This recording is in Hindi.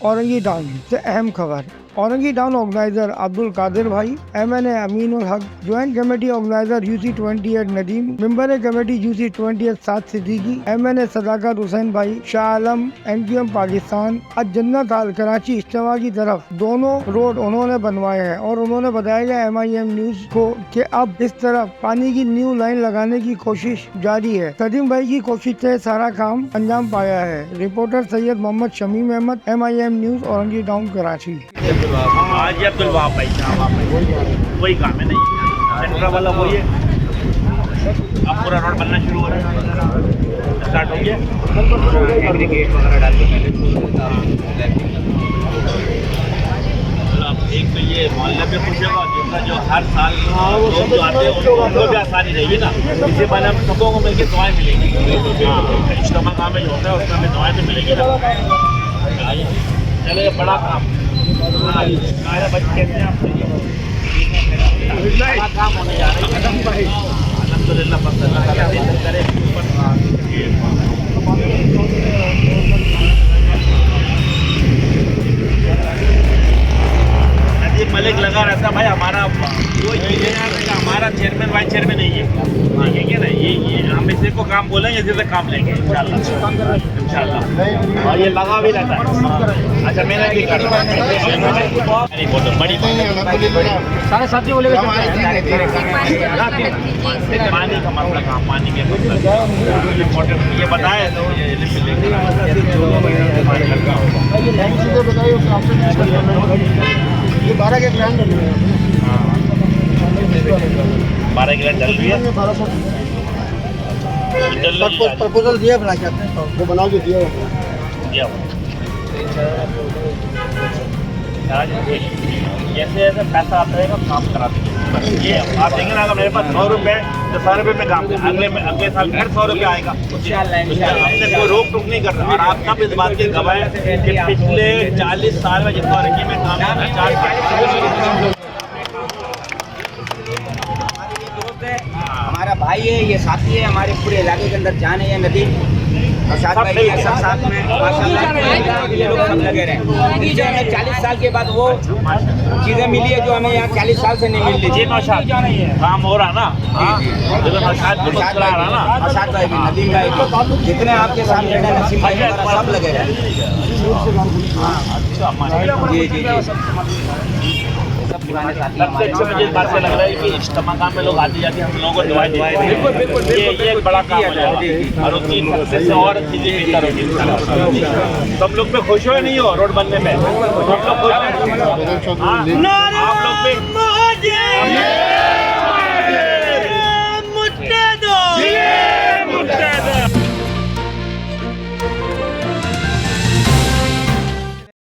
औरंगी टाउन से अहम खबर। औरंगी टाउन ऑर्गेनाइजर अब्दुल कादिर भाई, MNA अमीन ul Haq, joint committee organiser UC28 Nadeem, member committee UC28 साद सिद्दीकी, MNA सदाकत हुसैन भाई, शाह आलम MQM पाकिस्तान, आज जन्नत हाल कराची इज्तिमा की तरफ दोनों रोड उन्होंने बनवाए हैं और उन्होंने बताया गया MIM न्यूज को कि अब इस तरफ पानी की न्यू लाइन लगाने की कोशिश जारी है। सदीम भाई की कोशिश से सारा काम अंजाम पाया है। Reporter Syed Mohammad Shamim Ahmed, MIM news, Orangi town Karachi. आज अब्दुल वहाब भाई साहब वही काम है, नहीं सेंट्रा वाला वही है। अब पूरा रोड बनना शुरू हो रहा है, स्टार्ट हो गया। एग्रीगेट वगैरह डाल के एक तो ये मोहल्ले पे खुश होगा, दूसरा जो हर साल लोग जो आते हैं उनको भी आसानी रहेगी ना। इसी बार हम सबों को मिलकर दुआएं मिलेंगी। हाँ, इज्तिमा काम में जो होता है उसमें हमें दुआएं तो मिलेंगी ना। चले बड़ा काम बच्चे काम होने जा रहा है। अलहम्दुलिल्लाह बस अल्लाह ताला बेहतर करे। नदीम मलिक लगा रहता भाई, हमारा वो हमारा चेयरमैन वाइस चेयरमैन नहीं है, ठीक है ना। ये हम इसी को काम बोलेंगे, इसी से काम लेंगे इंशाल्लाह। और ये लगा भी रहता है। अच्छा मैंने भी कर बड़ी सारे साथी बोले पानी का मसला कहाँ, पानी के इम्पोर्टेंट ये बताया तो ये 12 के ग्रांड 12 किलो डल रही है। प्रपोजल दिया बना के आपने वो बनाओ के दिया जैसे जैसे पैसा आता रहेगा काम करा देंगे। ये आप देखेंगे ना, अगर मेरे पास 100 रुपये तो 100 रुपये में काम अगले साल फिर 100 रुपये आएगा। हमने कोई रोक टोक नहीं कर रहा। और आप सब इस बात के गवाह हैं कि पिछले 40 साल में जितना औरंगी में काम हमारा भाई है, ये साथी है, हमारे पूरे इलाके के अंदर जान है। ये नदी और साथ भाई है, सब साथ में माशाल्लाह ये लोग सब लगे रहे। नीचे हमें 40 साल के बाद वो चीज़ें मिली है जो हमें यहाँ 40 साल से नहीं मिल रही थी। काम हो रहा ना, नौशाद भाई भी, नदीम भाई भी, जितने आपके साथ बैठे नसीम भाई वगैरह सब लगे रहे। जी जी जी, सब पुराने साथी सबसे अच्छा मुझे इस बात से लग रहा है कि इज्तिमा काम में लोग आते जाते हम लोगों को दुआएं देते हैं। ये एक बड़ा काम हो जाएगा और उसकी सक्सेस और चीज़ें बेहतर होगी। सब लोग पे खुश हो नहीं हो रोड बनने में, सब लोग खुश हैं। आप लोग पे